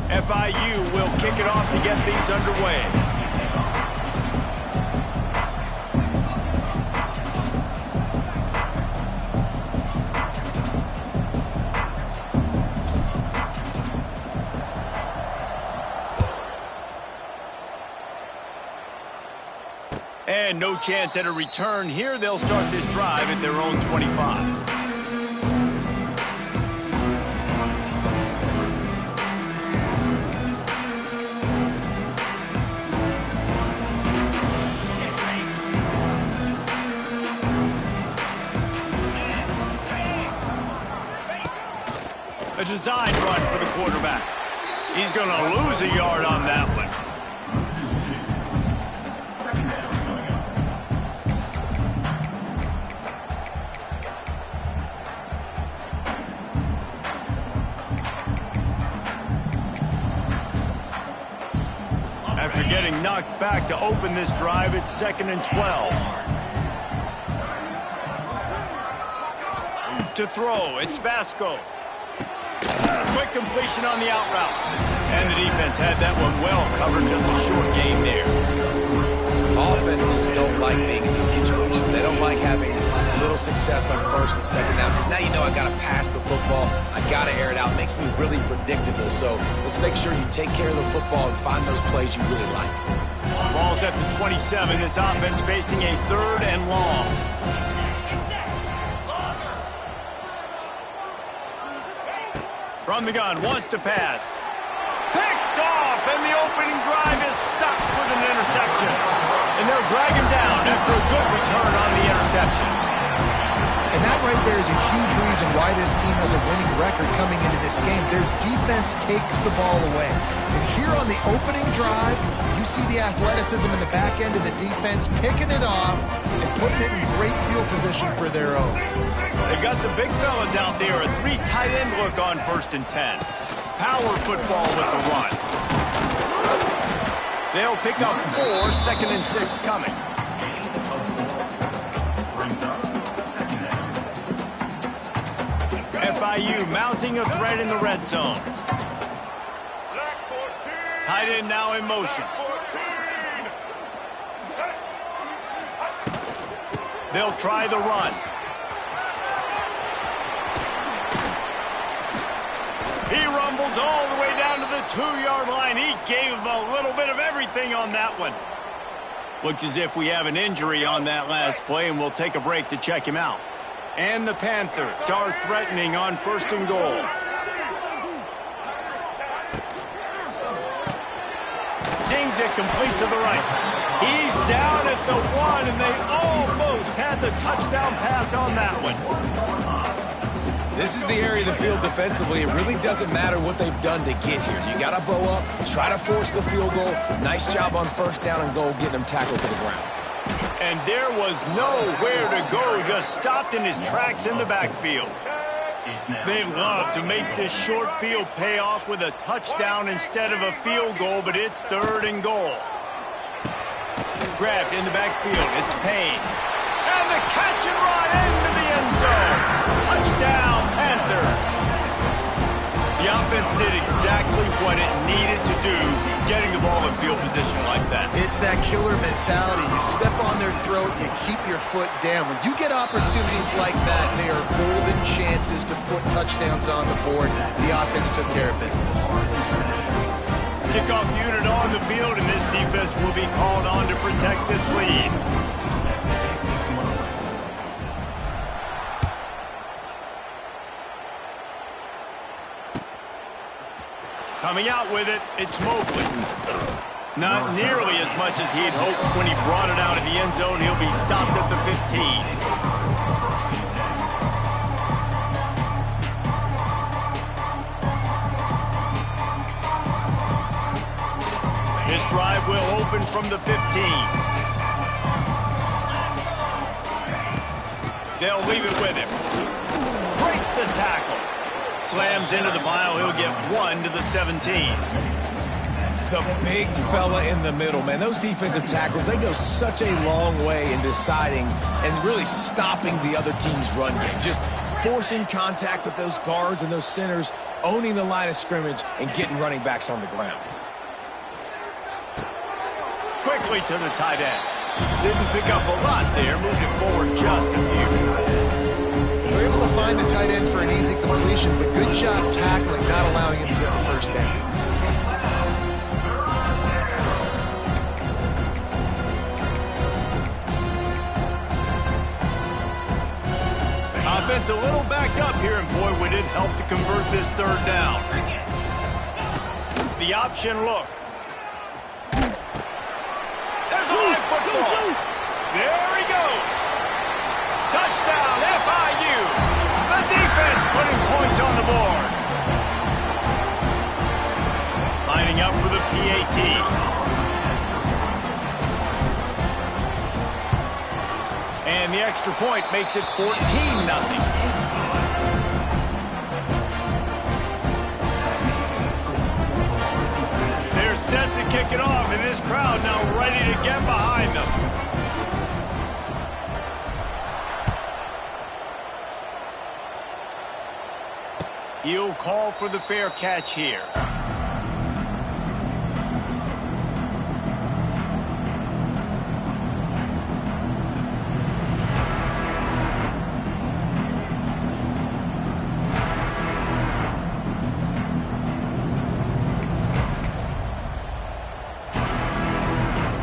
FIU will kick it off to get things underway. And no chance at a return here. They'll start this drive at their own 25. A design run for the quarterback. He's going to lose a yard on that one. After getting knocked back to open this drive, it's 2nd and 12. To throw, it's Vasco. Quick completion on the out route. And the defense had that one well covered, just a short game there. Offenses don't like being in these situations. They don't like having little success on 1st and 2nd down, because now you know I got to pass the football. I got to air it out. It makes me really predictable. So let's make sure you take care of the football and find those plays you really like. Ball's at the 27. This offense facing a 3rd and long. From the gun, wants to pass. Picked off, and the opening drive is stopped with an interception. And they'll drag him down after a good return on the interception. And that right there is a huge reason why this team has a winning record coming into this game. Their defense takes the ball away. And here on the opening drive, you see the athleticism in the back end of the defense, picking it off and putting it in great field position for their own. They got the big fellas out there, a 3 tight end look on 1st and 10. Power football with the run. They'll pick up 4, 2nd and 6 coming. FIU mounting a threat in the red zone. Tight end now in motion. They'll try the run. He rumbles all the way down to the 2-yard line. He gave him a little bit of everything on that one. Looks as if we have an injury on that last play, and we'll take a break to check him out. And the Panthers are threatening on 1st and goal. Zings it complete to the right. He's down at the 1, and they almost had the touchdown pass on that one. This is the area of the field defensively. It really doesn't matter what they've done to get here. You got to bow up, try to force the field goal. Nice job on 1st down and goal, getting them tackled to the ground. And there was nowhere to go, just stopped in his tracks in the backfield. They love to make this short field pay off with a touchdown instead of a field goal, but it's 3rd and goal. Grabbed in the backfield, it's Payne. And the catch and run into the end zone. Touchdown, Panthers. The offense did exactly what it needed to do, getting the ball in field position like that. It's that killer mentality. You step on their throat, you keep your foot down. When you get opportunities like that, they are golden chances to put touchdowns on the board. The offense took care of business. Kickoff unit on the field, and this defense will be called on to protect this lead. Coming out with it, it's Mobley. Not nearly as much as he'd hoped when he brought it out of the end zone. He'll be stopped at the 15. This drive will open from the 15. They'll leave it with him. Breaks the tackle. Slams into the pile. He'll get 1 to the 17. The big fella in the middle, man. Those defensive tackles, they go such a long way in deciding and really stopping the other team's run game. Just forcing contact with those guards and those centers, owning the line of scrimmage, and getting running backs on the ground. Quickly to the tight end. Didn't pick up a lot there, moved it forward just a few. They're able to find the tight end for an easy completion, but good job tackling, not allowing him to get the first down. Offense a little backed up here, and boy, would it help to convert this third down. The option look. There's a live football. There he goes. Touchdown, FIU. The defense putting points on the board. Lining up for the PAT. And the extra point makes it 14-0. They're set to kick it off, and this crowd now ready to get behind them. He'll call for the fair catch here.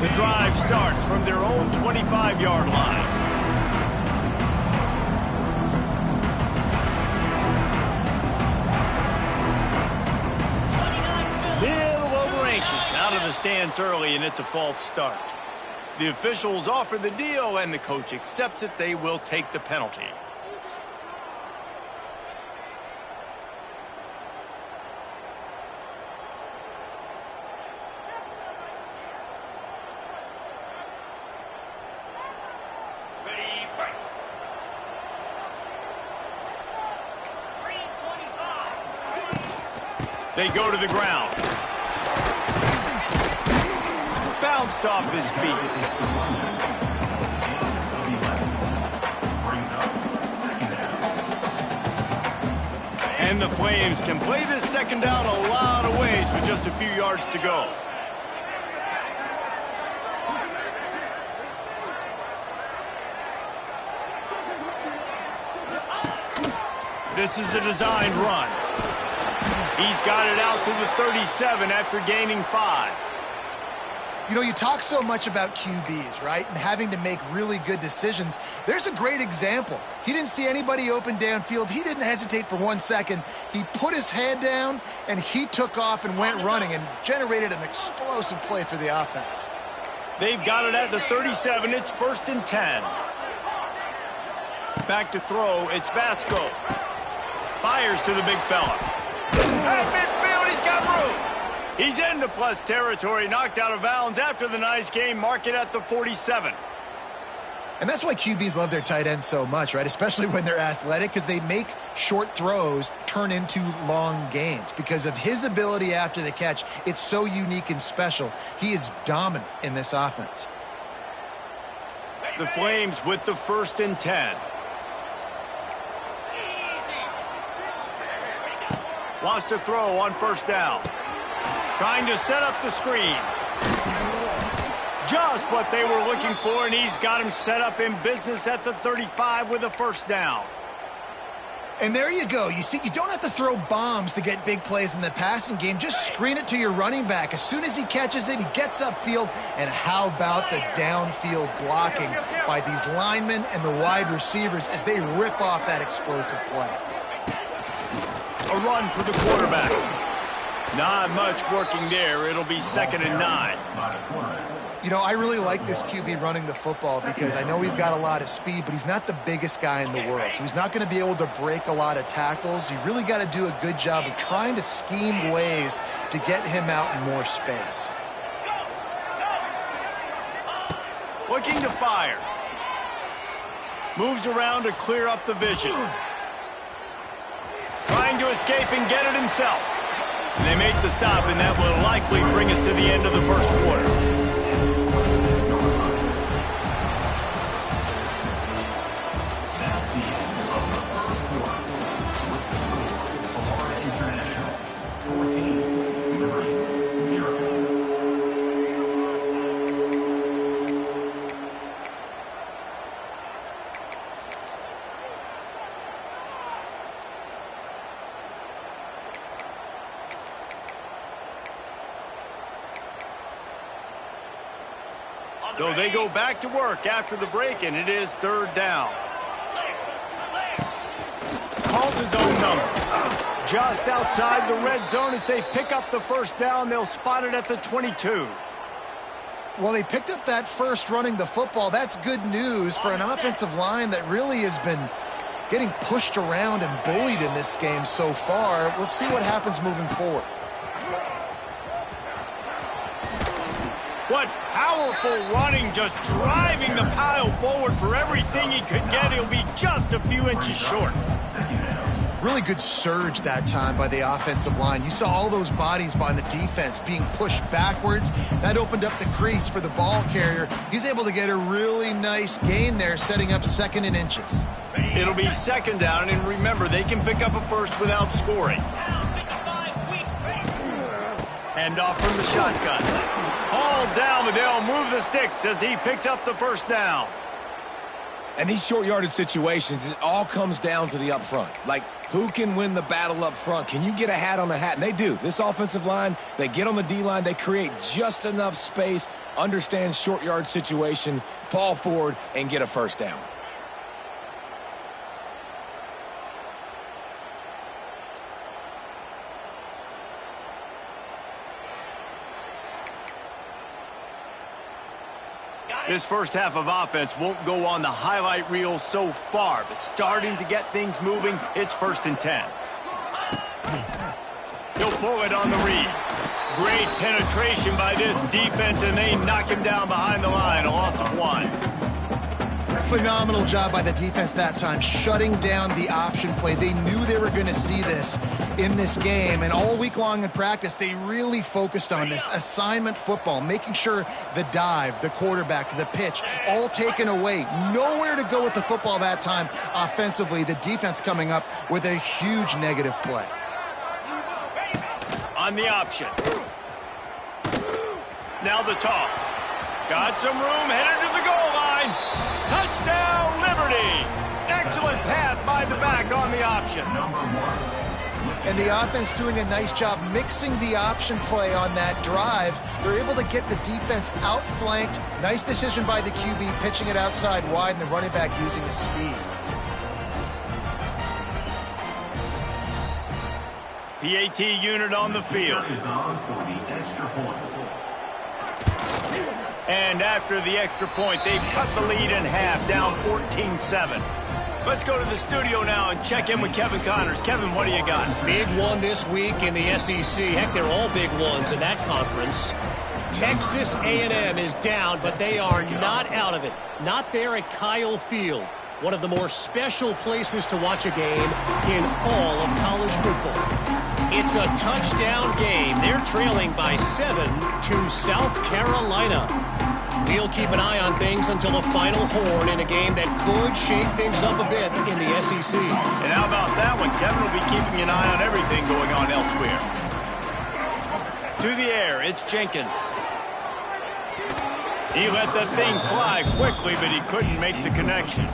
The drive starts from their own 25-yard line. Little over-anxious, out of the stands early, and it's a false start. The officials offer the deal, and the coach accepts it. They will take the penalty. They go to the ground. Bounced off his feet. And the Flames can play this second down a lot of ways with just a few yards to go. This is a designed run. He's got it out to the 37 after gaining 5. You know, you talk so much about QBs, right? And having to make really good decisions. There's a great example. He didn't see anybody open downfield. He didn't hesitate for 1 second. He put his head down, and he took off and went running and generated an explosive play for the offense. They've got it at the 37. It's 1st and 10. Back to throw. It's Vasco. Fires to the big fella. At midfield, he's got room. He's into plus territory, knocked out of bounds after the nice game. Mark it at the 47. And that's why QBs love their tight ends so much, right? Especially when they're athletic, because they make short throws turn into long gains. Because of his ability after the catch, it's so unique and special. He is dominant in this offense. The Flames with the 1st and 10. Wants to throw on 1st down. Trying to set up the screen. Just what they were looking for, and he's got him set up in business at the 35 with a 1st down. And there you go. You see, you don't have to throw bombs to get big plays in the passing game. Just screen it to your running back. As soon as he catches it, he gets upfield. And how about the downfield blocking by these linemen and the wide receivers as they rip off that explosive play. A run for the quarterback. Not much working there. It'll be 2nd and 9. You know, I really like this QB running the football because I know he's got a lot of speed, but he's not the biggest guy in the world. So he's not going to be able to break a lot of tackles. You really got to do a good job of trying to scheme ways to get him out in more space. Looking to fire. Moves around to clear up the vision. Trying to escape and get it himself. And they make the stop, and that will likely bring us to the end of the 1st quarter. So they go back to work after the break, and it is third down. Calls his own number. Just outside the red zone as they pick up the first down. They'll spot it at the 22. Well, they picked up that first running the football. That's good news for an offensive line that really has been getting pushed around and bullied in this game so far. Let's see what happens moving forward. What powerful running, just driving the pile forward for everything he could get. He'll be just a few inches short. Really good surge that time by the offensive line. You saw all those bodies by the defense being pushed backwards. That opened up the crease for the ball carrier. He's able to get a really nice gain there, setting up 2nd and inches. It'll be 2nd down, and remember, they can pick up a first without scoring. Hand off from the shotgun. Hauled down, but they'll move the sticks as he picks up the first down. And these short yardage situations, it all comes down to the up front. Like, who can win the battle up front? Can you get a hat on a hat? And they do. This offensive line, they get on the D-line, they create just enough space, understand short yard situation, fall forward, and get a first down. This first half of offense won't go on the highlight reel so far, but starting to get things moving, it's 1st and 10. He'll pull it on the read. Great penetration by this defense, and they knock him down behind the line, a loss of 1. Phenomenal job by the defense that time, shutting down the option play. They knew they were going to see this in this game, and all week long in practice, they really focused on this assignment football, making sure the dive, the quarterback, the pitch, all taken away. Nowhere to go with the football that time offensively. The defense coming up with a huge negative play. On the option. Now the toss. Got some room, headed to the goal line. Touchdown, Liberty! Excellent pass by the back on the option. And the offense doing a nice job mixing the option play on that drive. They're able to get the defense outflanked. Nice decision by the QB, pitching it outside wide, and the running back using his speed. PAT unit on the field. And after the extra point, they've cut the lead in half, down 14-7. Let's go to the studio now and check in with Kevin Connors. Kevin, what do you got? Big one this week in the SEC. Heck, they're all big ones in that conference. Texas A&M is down, but they are not out of it. Not there at Kyle Field, one of the more special places to watch a game in all of college football. It's a touchdown game. They're trailing by 7 to South Carolina. We'll keep an eye on things until the final horn in a game that could shake things up a bit in the SEC. And how about that one? Kevin will be keeping an eye on everything going on elsewhere. To the air, it's Jenkins. He let that thing fly quickly, but he couldn't make the connection.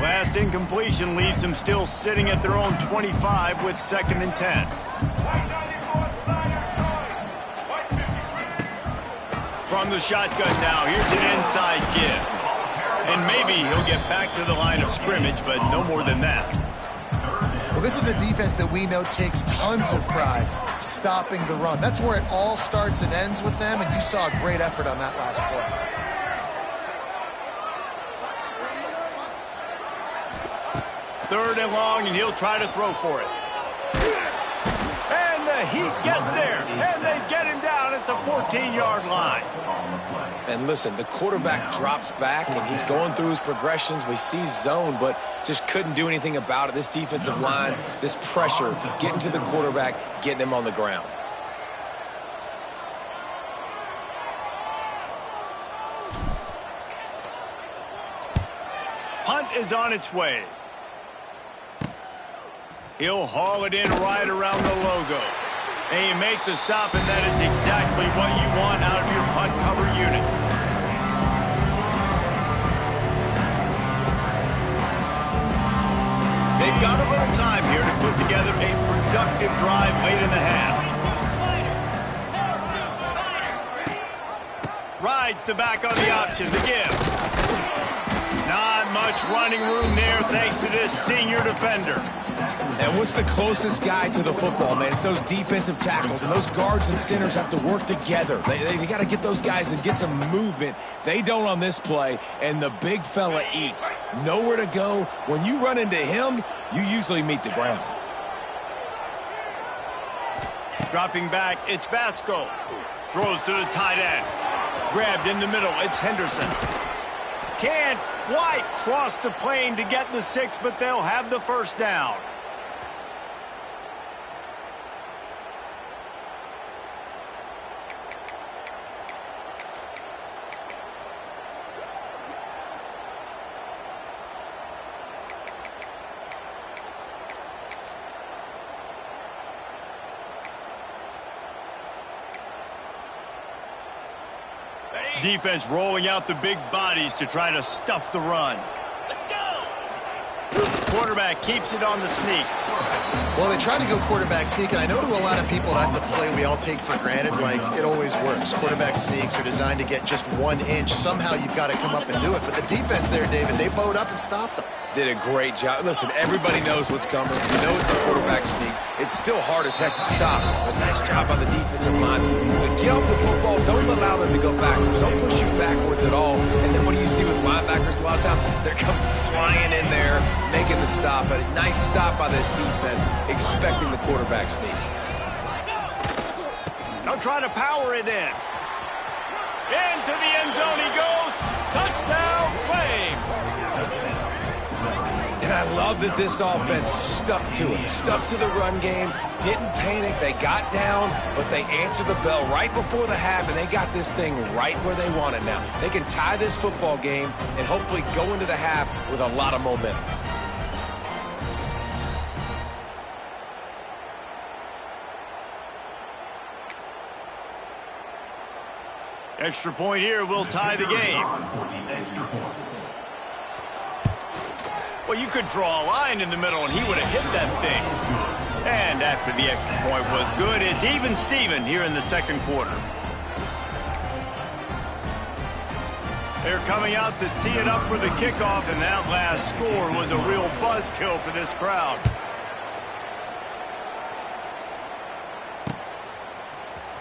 Last incompletion leaves them still sitting at their own 25 with 2nd and 10. From the shotgun now, here's an inside give. And maybe he'll get back to the line of scrimmage, but no more than that. Well, this is a defense that we know takes tons of pride stopping the run. That's where it all starts and ends with them, and you saw a great effort on that last play. Third and long, and he'll try to throw for it. And the heat gets there, and they get him down at the 14-yard line. And listen, the quarterback drops back, and he's going through his progressions. We see zone, but just couldn't do anything about it. This defensive line, this pressure, getting to the quarterback, getting him on the ground. Punt is on its way. He'll haul it in right around the logo. And you make the stop, and that is exactly what you want out of your punt cover unit. They've got a little effective drive late in the half. Rides the back on the option, the give. Not much running room there thanks to this senior defender. And what's the closest guy to the football, man? It's those defensive tackles, and those guards and centers have to work together. They got to get those guys and get some movement. They don't on this play, and the big fella eats. Nowhere to go. When you run into him, you usually meet the ground. Dropping back, it's Basco. Throws to the tight end. Grabbed in the middle, it's Henderson. Can't quite cross the plane to get the 6, but they'll have the first down. Defense rolling out the big bodies to try to stuff the run. Let's go! Quarterback keeps it on the sneak. Well, they try to go quarterback sneak, and I know to a lot of people that's a play we all take for granted, like it always works. Quarterback sneaks are designed to get just 1 inch. Somehow you've got to come up and do it. But the defense there, David, they bowed up and stopped them. Did a great job. Listen, everybody knows what's coming. You know it's a quarterback sneak. It's still hard as heck to stop. But nice job on the defensive line. But get off the football. Don't allow them to go backwards. Don't push you backwards at all. And then what do you see with linebackers a lot of times? They're come flying in there, making the stop. But a nice stop by this defense, expecting the quarterback sneak. Don't try to power it in. Into the end zone he goes. Touchdown, Flames. And I love that this offense stuck to it, stuck to the run game, didn't panic. They got down, but they answered the bell right before the half, and they got this thing right where they want it now. They can tie this football game and hopefully go into the half with a lot of momentum. Extra point here will tie the game. Well, you could draw a line in the middle, and he would have hit that thing. And after the extra point was good, it's even Steven here in the second quarter. They're coming out to tee it up for the kickoff, and that last score was a real buzzkill for this crowd.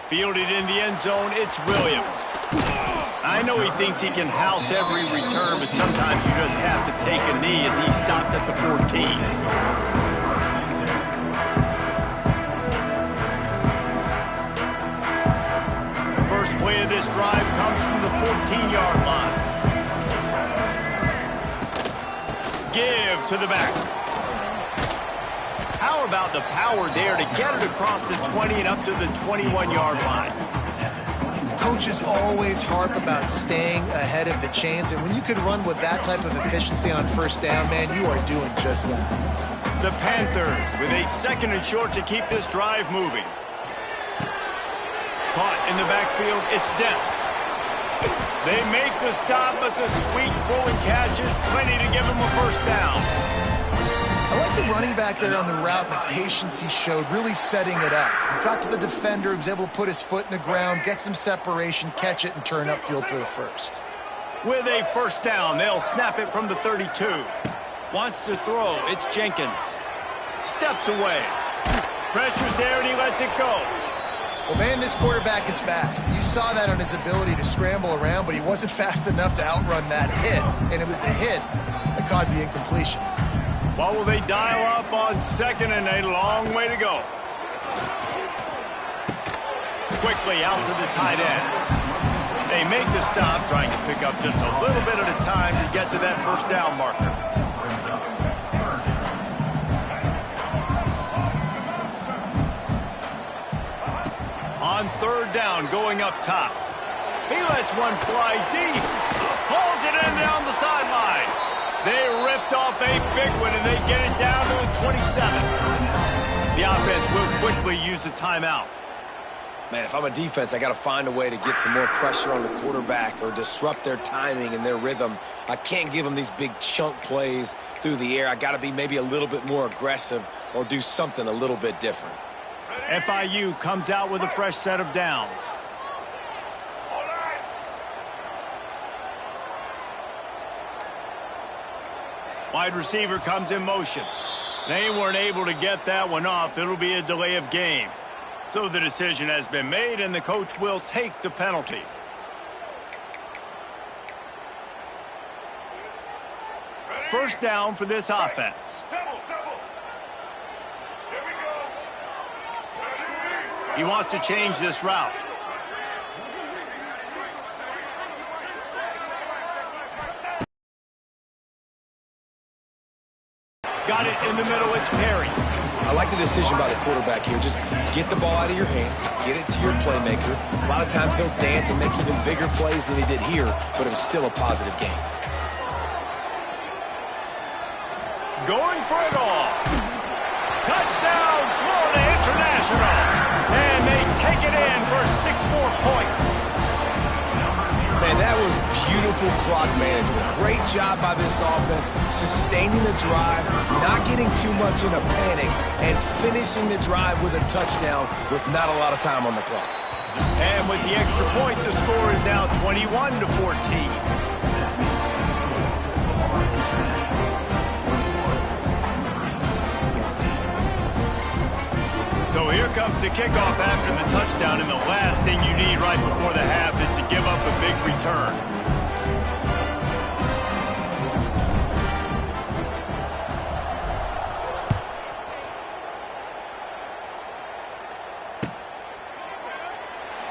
Fielded in the end zone, it's Williams. I know he thinks he can house every return, but sometimes you just have to take a knee as he stopped at the 14. First play of this drive comes from the 14-yard line. Give to the back. How about the power there to get it across the 20 and up to the 21-yard line? Coaches always harp about staying ahead of the chains, and when you can run with that type of efficiency on first down, man, you are doing just that. The Panthers with a 2nd and short to keep this drive moving. Caught in the backfield, it's Depps. They make the stop, but the sweet rolling catch is plenty to give them a first down. I like the running back there on the route and the patience he showed, really setting it up. He got to the defender, he was able to put his foot in the ground, get some separation, catch it, and turn upfield for the first. With a first down, they'll snap it from the 32. Wants to throw, it's Jenkins. Steps away. Pressure's there, and he lets it go. Well, man, this quarterback is fast. You saw that on his ability to scramble around, but he wasn't fast enough to outrun that hit, and it was the hit that caused the incompletion. What will they dial up on 2nd and a long way to go? Quickly out to the tight end. They make the stop, trying to pick up just a little bit at a time to get to that first down marker. On 3rd down, going up top. He lets one fly deep. Pulls it in down the sideline. They ripped off a big one, and they get it down to the 27. The offense will quickly use a timeout. Man, if I'm a defense, I got to find a way to get some more pressure on the quarterback or disrupt their timing and their rhythm. I can't give them these big chunk plays through the air. I got to be maybe a little bit more aggressive or do something a little bit different. FIU comes out with a fresh set of downs. Wide receiver comes in motion. They weren't able to get that one off. It'll be a delay of game. So the decision has been made, and the coach will take the penalty. First down for this offense. He wants to change this route. Got it in the middle, it's Perry. I like the decision by the quarterback here. Just get the ball out of your hands, get it to your playmaker. A lot of times he'll dance and make even bigger plays than he did here, but it was still a positive game. Going for it all. Touchdown, Florida International. And they take it in for 6 more points. Man, that was beautiful clock management. Great job by this offense, sustaining the drive, not getting too much in a panic, and finishing the drive with a touchdown with not a lot of time on the clock. And with the extra point, the score is now 21-14. So here comes the kickoff after the touchdown, and the last thing you need right before the half is to give up a big return.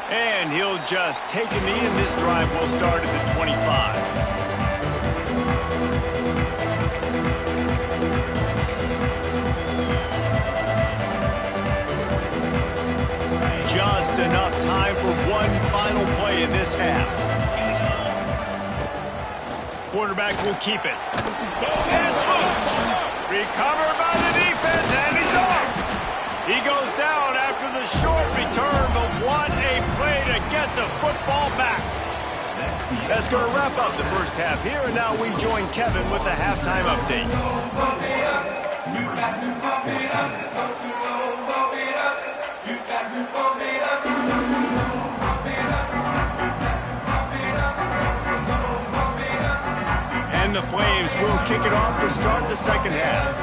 And he'll just take a knee, and this drive will start at the 25. Just enough time for one final play in this half. Quarterback will keep it. And it's loose. Recovered by the defense, and he's off. He goes down after the short return, but what a play to get the football back. That's going to wrap up the first half here, and now we join Kevin with the halftime update. And the Flames will kick it off to start the second half.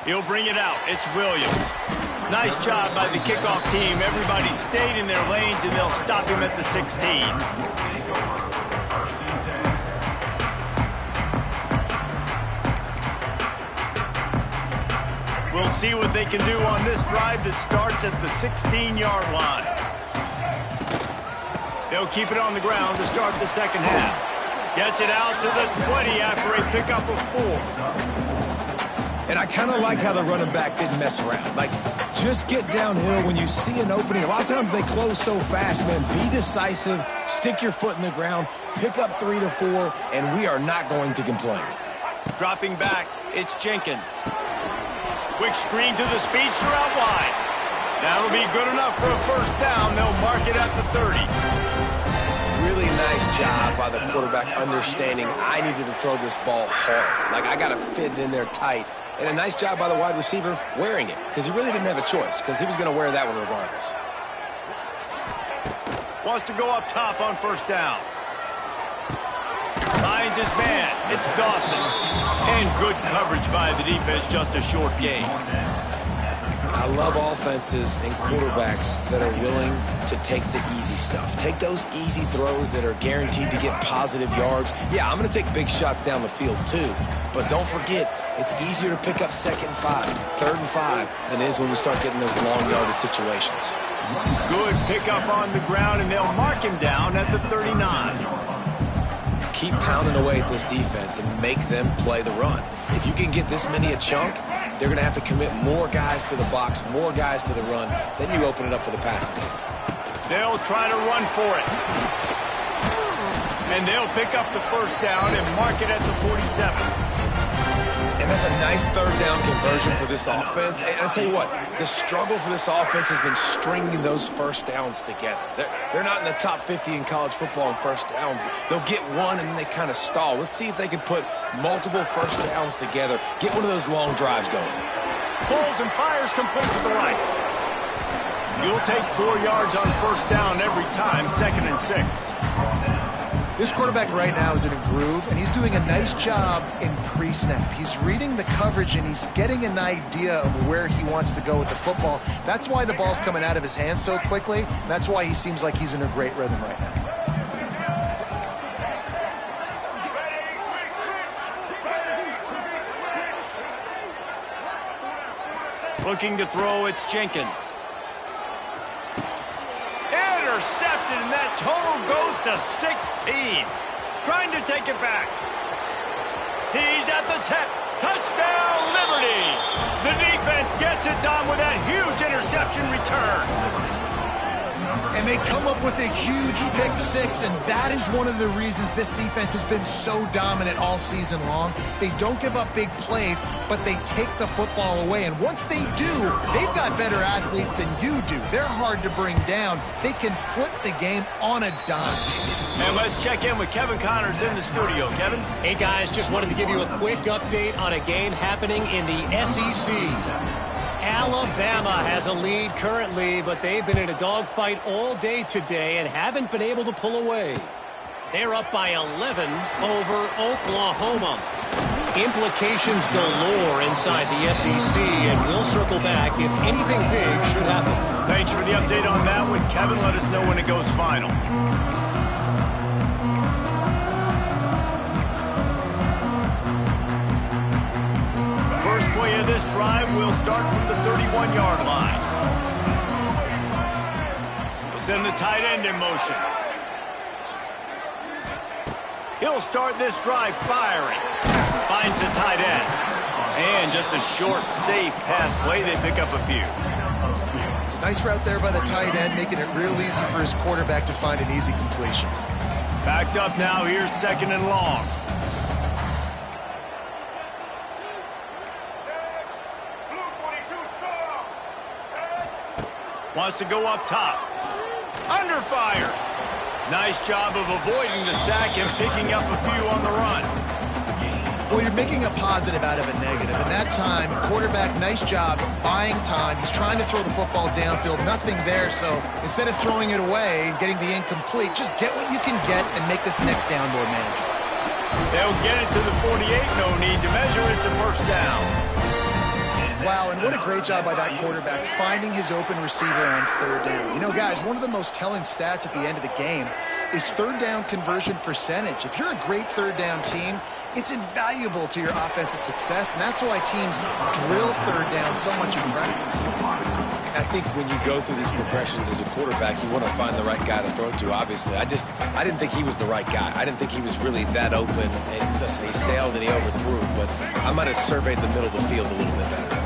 He'll bring it out. It's Williams. Nice job by the kickoff team. Everybody stayed in their lanes, and they'll stop him at the 16. We'll see what they can do on this drive that starts at the 16-yard line. They'll keep it on the ground to start the second half. Gets it out to the 20 after a pickup of 4. And I kind of like how the running back didn't mess around. Like, just get downhill when you see an opening. A lot of times they close so fast, man. Be decisive, stick your foot in the ground, pick up 3 to 4, and we are not going to complain. Dropping back, it's Jenkins. Quick screen to the speedster out wide. That'll be good enough for a first down. They'll mark it at the 30. Really nice job by the quarterback understanding I needed to throw this ball hard. Like, I got to fit it in there tight. And a nice job by the wide receiver wearing it, because he really didn't have a choice, because he was going to wear that one regardless. Wants to go up top on first down. Finds his man. It's Dawson. And good coverage by the defense, just a short gain. I love offenses and quarterbacks that are willing to take the easy stuff. Take those easy throws that are guaranteed to get positive yards. Yeah, I'm going to take big shots down the field too. But don't forget, it's easier to pick up 2nd and 5, 3rd and 5 than it is when we start getting those long yardage situations. Good pickup on the ground, and they'll mark him down at the 39. Keep pounding away at this defense and make them play the run. If you can get this many a chunk, they're going to have to commit more guys to the box, more guys to the run. Then you open it up for the passing game. They'll try to run for it. And they'll pick up the first down and mark it at the 47. And that's a nice third down conversion for this offense. And I'll tell you what, the struggle for this offense has been stringing those first downs together. They're not in the top 50 in college football in first downs. They'll get one and then they kind of stall. Let's see if they can put multiple first downs together, get one of those long drives going. Pulls and fires complete to the right. You'll take 4 yards on first down every time, 2nd and 6. This quarterback right now is in a groove, and he's doing a nice job in pre-snap. He's reading the coverage, and he's getting an idea of where he wants to go with the football. That's why the ball's coming out of his hands so quickly, and that's why he seems like he's in a great rhythm right now. Looking to throw, it's Jenkins. Intercepted, and that total goes to 16. Trying to take it back. He's at the 10. Touchdown, Liberty. The defense gets it done with that huge interception return. And they come up with a huge pick six, and that is one of the reasons this defense has been so dominant all season long. They don't give up big plays, but they take the football away. And once they do, they've got better athletes than you do. They're hard to bring down. They can flip the game on a dime. And let's check in with Kevin Connors in the studio. Kevin? Hey, guys, just wanted to give you a quick update on a game happening in the SEC. Alabama has a lead currently, but they've been in a dogfight all day today and haven't been able to pull away. They're up by 11 over Oklahoma. Implications galore inside the SEC, and we'll circle back if anything big should happen. Thanks for the update on that one, Kevin. Let us know when it goes final. First play of this drive will start from the 31-yard line. We'll send the tight end in motion. He'll start this drive firing. Finds the tight end. And just a short, safe pass play. They pick up a few. Nice route there by the tight end, making it real easy for his quarterback to find an easy completion. Backed up now. Here's 2nd and long. Wants to go up top. Under fire. Nice job of avoiding the sack and picking up a few on the run. Well, you're making a positive out of a negative. And that time, quarterback, nice job buying time. He's trying to throw the football downfield. Nothing there. So instead of throwing it away and getting the incomplete, just get what you can get and make this next down more manageable. They'll get it to the 48. No need to measure it to first down. Wow, and what a great job by that quarterback finding his open receiver on 3rd down. You know, guys, one of the most telling stats at the end of the game is 3rd down conversion percentage. If you're a great 3rd down team, it's invaluable to your offensive success, and that's why teams drill 3rd down so much in practice. I think when you go through these progressions as a quarterback, you want to find the right guy to throw to, obviously. I didn't think he was the right guy. I didn't think he was really that open. And listen, he sailed and he overthrew, but I might have surveyed the middle of the field a little bit better.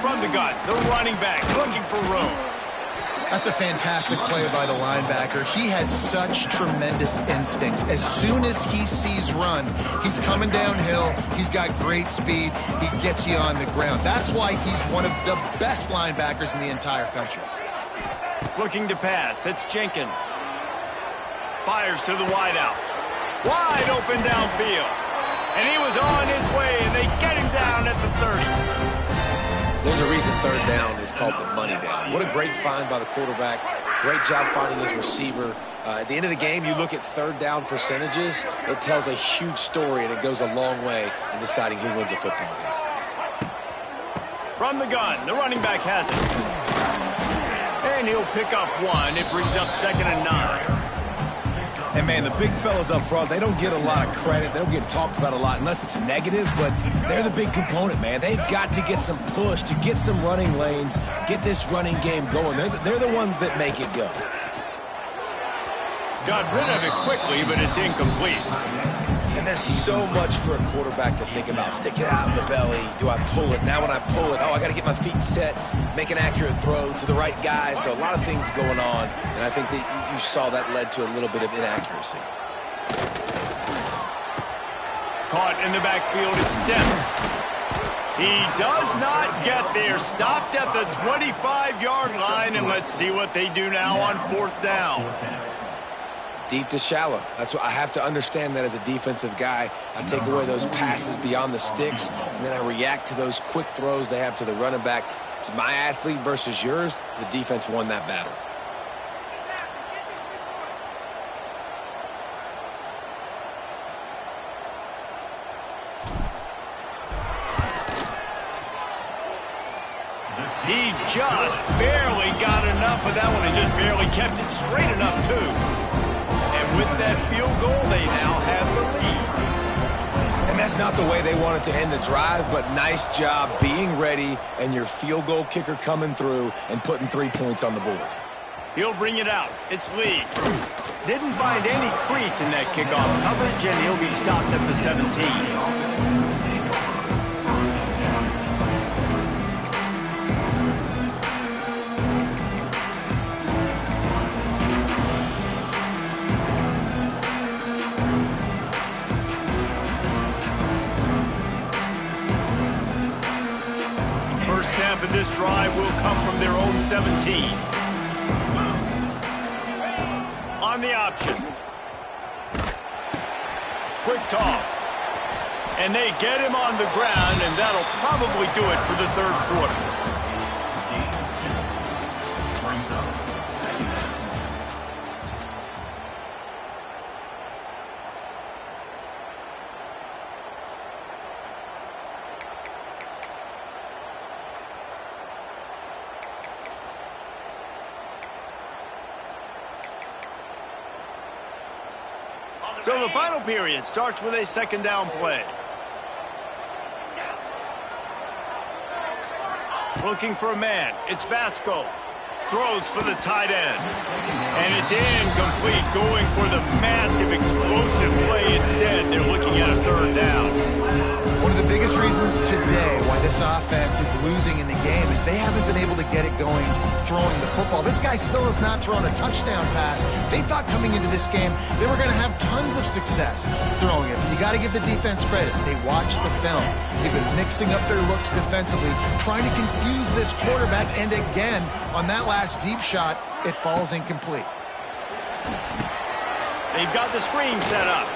From the gun, the running back looking for room. That's a fantastic play by the linebacker. He has such tremendous instincts. As soon as he sees run, he's coming downhill. He's got great speed. He gets you on the ground. That's why he's one of the best linebackers in the entire country. Looking to pass. It's Jenkins. Fires to the wideout. Wide open downfield. And he was on his way, and they get him down at the 30. There's a reason 3rd down is called the money down. What a great find by the quarterback. Great job finding his receiver. At the end of the game, you look at 3rd down percentages. It tells a huge story, and it goes a long way in deciding who wins a football game. From the gun, the running back has it. And he'll pick up 1. It brings up 2nd and 9. And, man, the big fellas up front, they don't get a lot of credit. They don't get talked about a lot unless it's negative, but they're the big component, man. They've got to get some push, to get some running lanes, get this running game going. They're the ones that make it go. Got rid of it quickly, but it's incomplete. And There's so much for a quarterback to think about. Stick it out in the belly. Do I pull it? Now when I pull it, oh, I got to get my feet set, make an accurate throw to the right guy. So a lot of things going on, and I think that you saw that led to a little bit of inaccuracy. Caught in the backfield, it's Demps. He does not get there. Stopped at the 25-yard line, and let's see what they do now on 4th down. Deep to shallow. That's what I have to understand that as a defensive guy. I take away those passes beyond the sticks, and then I react to those quick throws they have to the running back. It's my athlete versus yours. The defense won that battle. He just barely got enough of that one and just barely kept it straight enough, too. And with that field goal, they now have the lead. And that's not the way they wanted to end the drive, but nice job being ready and your field goal kicker coming through and putting 3 points on the board. He'll bring it out. It's Lee. Didn't find any crease in that kickoff coverage, and he'll be stopped at the 17. Snap of this drive will come from their own 17. On the option. Quick toss. And they get him on the ground, and that'll probably do it for the 3rd quarter. So the final period starts with a 2nd down play. Looking for a man. It's Vasco. Throws for the tight end. And it's incomplete, going for the massive explosive play instead. They're looking at a 3rd down. One of the biggest reasons today why this offense is losing in the game is they haven't been able to get it going throwing the football. This guy still has not thrown a touchdown pass. They thought coming into this game they were going to have tons of success throwing it. You got to give the defense credit. They watched the film. They've been mixing up their looks defensively, trying to confuse this quarterback, and again, on that last deep shot, it falls incomplete. They've got the screen set up.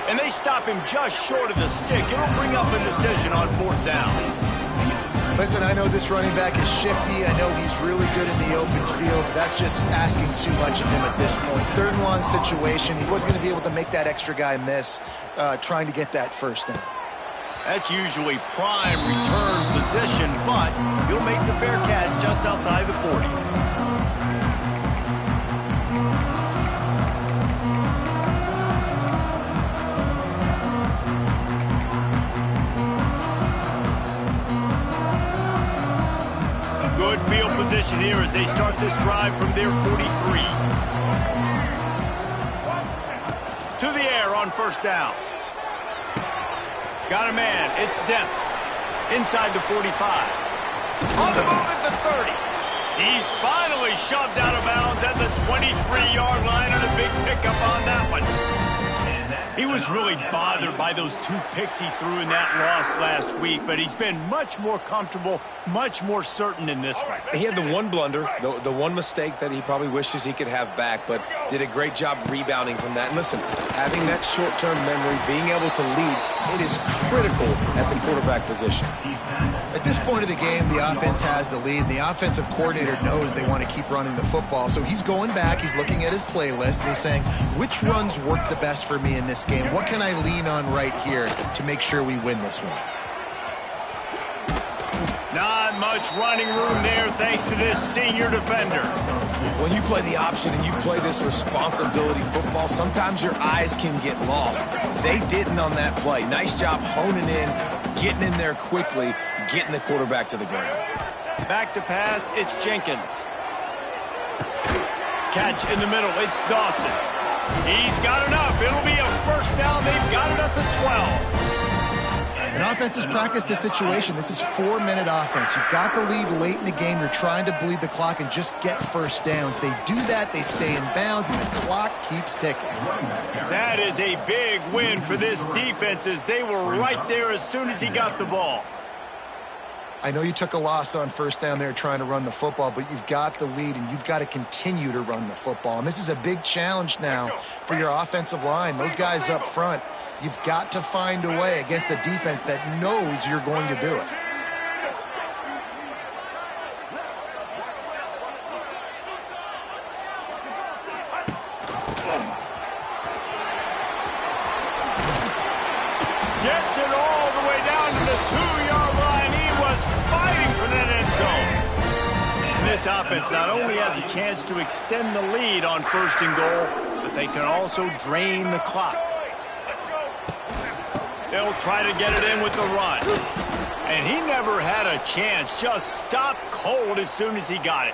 And they stop him just short of the stick. It'll bring up a decision on 4th down. Listen, I know this running back is shifty. I know he's really good in the open field, but that's just asking too much of him at this point. 3rd and long situation. He wasn't going to be able to make that extra guy miss trying to get that 1st down. That's usually prime return position, but he'll make the fair catch just outside the 40. Good field position here as they start this drive from their 43. To the air on 1st down. Got a man. It's Demps. Inside the 45. On the move at the 30. He's finally shoved out of bounds at the 23-yard line, and a big pickup on that one. He was really bothered by those 2 picks he threw in that loss last week, but he's been much more comfortable, much more certain in this one. He had the one blunder, the one mistake that he probably wishes he could have back, but did a great job rebounding from that. And listen, having that short-term memory, being able to lead, it is critical at the quarterback position. At this point of the game, the offense has the lead. The offensive coordinator knows they want to keep running the football, so he's going back, he's looking at his playlist, and he's saying, which runs work the best for me in this game? What can I lean on right here to make sure we win this one? Not much running room there thanks to this senior defender. When you play the option and you play this responsibility football, sometimes your eyes can get lost. They didn't on that play. Nice job honing in, getting in there quickly, getting the quarterback to the ground. Back to pass, it's Jenkins. Catch in the middle, it's Dawson. He's got enough. It'll be a first down. They've got it up to 12. And offense has practiced this situation. This is 4-minute offense. You've got the lead late in the game. You're trying to bleed the clock and just get first downs. They do that. They stay in bounds, and the clock keeps ticking. That is a big win for this defense as they were right there as soon as he got the ball. I know you took a loss on first down there trying to run the football, but you've got the lead, and you've got to continue to run the football. And this is a big challenge now for your offensive line. Those guys up front, you've got to find a way against a defense that knows you're going to do it. Gets it all the way down to the 2-yard line. He was fighting for that end zone. And this offense not only has a chance to extend the lead on first and goal, but they can also drain the clock. They'll try to get it in with the run. And he never had a chance. Just stopped cold as soon as he got it.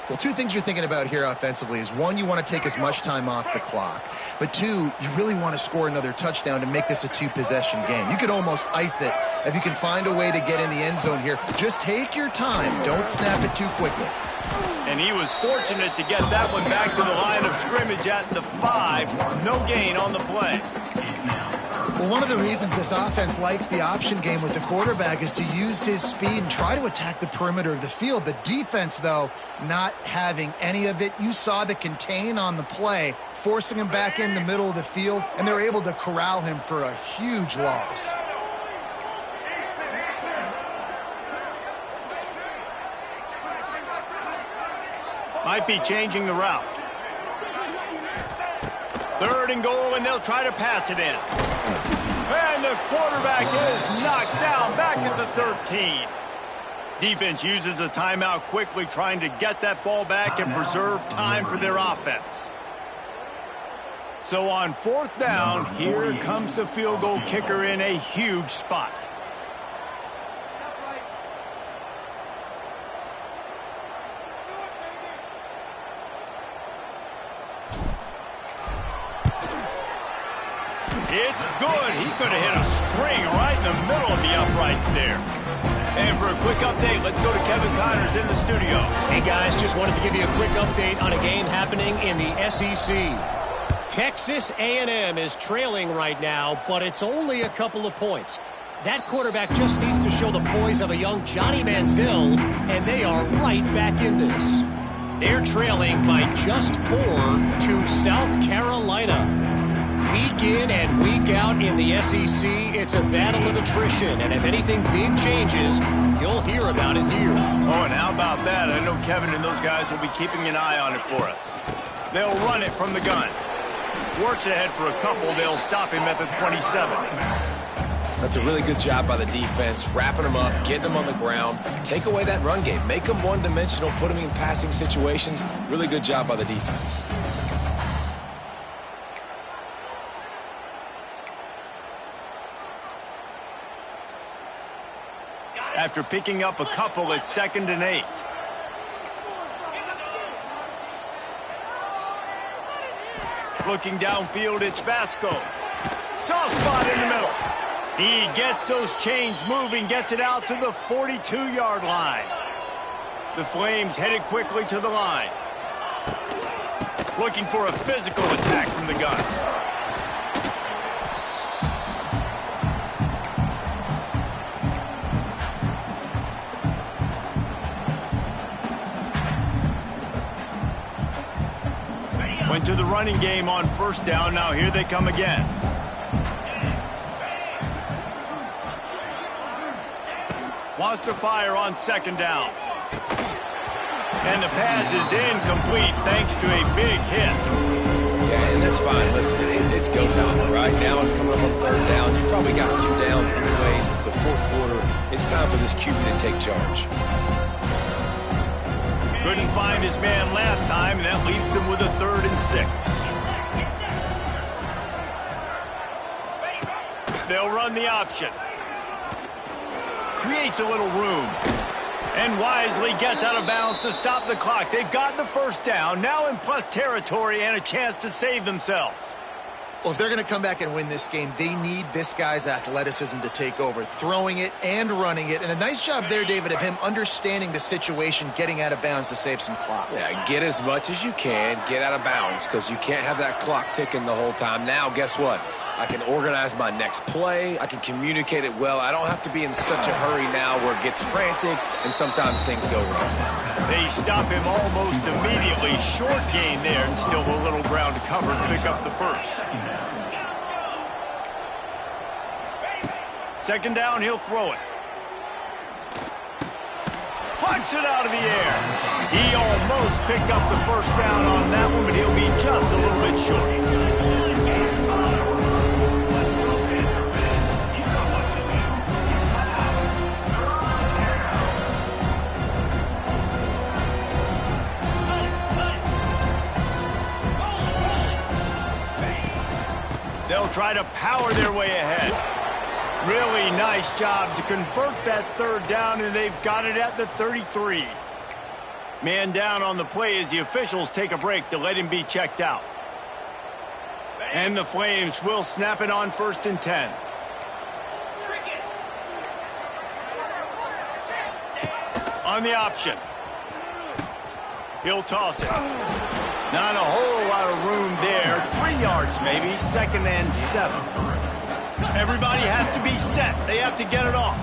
Well, two things you're thinking about here offensively is, one, you want to take as much time off the clock. But two, you really want to score another touchdown to make this a two-possession game. You could almost ice it if you can find a way to get in the end zone here. Just take your time. Don't snap it too quickly. And he was fortunate to get that one back to the line of scrimmage at the 5. No gain on the play. Well, one of the reasons this offense likes the option game with the quarterback is to use his speed and try to attack the perimeter of the field. The defense, though, not having any of it. You saw the contain on the play, forcing him back in the middle of the field, and they're able to corral him for a huge loss. Might be changing the route. 3rd and goal, and they'll try to pass it in. And the quarterback is knocked down back at the 13. Defense uses a timeout quickly, trying to get that ball back and preserve time for their offense. So on 4th down, here comes the field goal kicker in a huge spot. It's good. He could have hit a string right in the middle of the uprights there. And for a quick update, let's go to Kevin Connors in the studio. Hey, guys, just wanted to give you a quick update on a game happening in the SEC. Texas A&M is trailing right now, but it's only a couple of points. That quarterback just needs to show the poise of a young Johnny Manziel, and they are right back in this. They're trailing by just 4 to South Carolina. Week in and week out in the SEC, it's a battle of attrition, and if anything big changes, you'll hear about it here. Oh, and how about that? I know Kevin and those guys will be keeping an eye on it for us. They'll run it from the gun. Works ahead for a couple. They'll stop him at the 27. That's a really good job by the defense, wrapping them up, getting them on the ground, take away that run game, make them one-dimensional, put them in passing situations. Really good job by the defense. After picking up a couple, it's 2nd and 8. Looking downfield, it's Vasco. Soft spot in the middle. He gets those chains moving, gets it out to the 42-yard line. The Flames headed quickly to the line. Looking for a physical attack from the gun. Went to the running game on 1st down. Now here they come again. Wants to fire on 2nd down. And the pass is incomplete thanks to a big hit. Yeah, and that's fine. Listen, it's go time. Right now it's coming up on 3rd down. You probably got 2 downs anyways. It's the 4th quarter. It's time for this QB to take charge. Couldn't find his man last time, and that leaves him with a 3rd and 6. They'll run the option. Creates a little room. And wisely gets out of bounds to stop the clock. They've got the first down, now in plus territory and a chance to save themselves. Well, if they're going to come back and win this game, they need this guy's athleticism to take over, throwing it and running it. And a nice job there, David, of him understanding the situation, getting out of bounds to save some clock. Yeah, get as much as you can, get out of bounds, because you can't have that clock ticking the whole time. Now, guess what? I can organize my next play. I can communicate it well. I don't have to be in such a hurry now where it gets frantic and sometimes things go wrong. They stop him almost immediately. Short gain there and still a little ground to cover to pick up the first. Second down, he'll throw it. Punts it out of the air. He almost picked up the first down on that one, but he'll be just a little bit short. They'll try to power their way ahead. Really nice job to convert that third down, and they've got it at the 33. Man down on the play as the officials take a break to let him be checked out. And the Flames will snap it on 1st and 10. On the option. He'll toss it. Not a whole lot of room there. 3 yards maybe. 2nd and 7. Everybody has to be set. They have to get it off.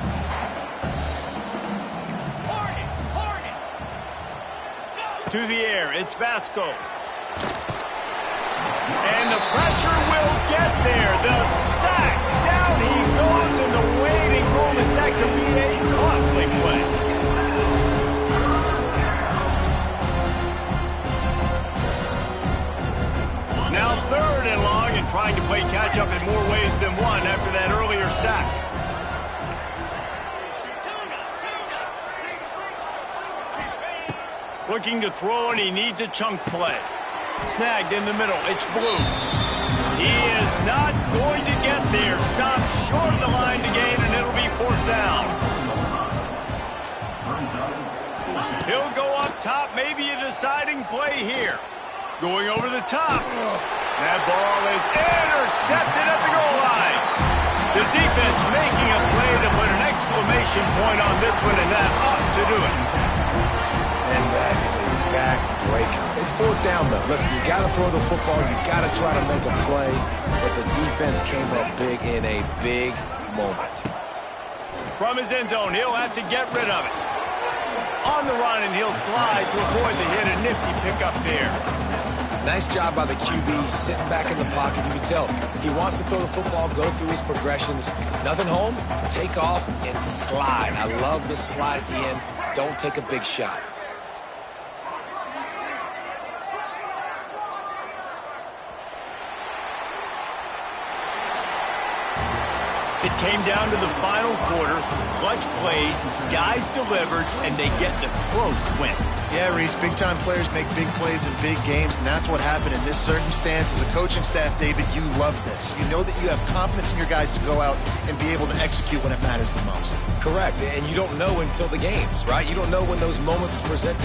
To the air. It's Vasco. And the pressure will get there. The sack. Down he goes in the waiting moments. That could be a costly play. Now 3rd and long, and trying to play catch-up in more ways than one after that earlier sack. Looking to throw, and he needs a chunk play. Snagged in the middle. It's Blue. He is not going to get there. Stopped short of the line to gain, and it'll be 4th down. He'll go up top, maybe a deciding play here. Going over the top. That ball is intercepted at the goal line. The defense making a play to put an exclamation point on this one, and that ought to do it. And that is a back-breaker. It's 4th down, though. Listen, you got to throw the football. You got to try to make a play. But the defense came up big in a big moment. From his end zone, he'll have to get rid of it. On the run, and he'll slide to avoid the hit. A nifty pickup there. Nice job by the QB, sitting back in the pocket. You can tell he wants to throw the football, go through his progressions. Nothing home, take off, and slide. I love the slide at the end. Don't take a big shot. It came down to the final quarter. Clutch plays, guys delivered, and they get the close win. Yeah, Reese, big-time players make big plays in big games, and that's what happened in this circumstance. As a coaching staff, David, you love this. You know that you have confidence in your guys to go out and be able to execute when it matters the most. Correct, and you don't know until the games, right? You don't know when those moments present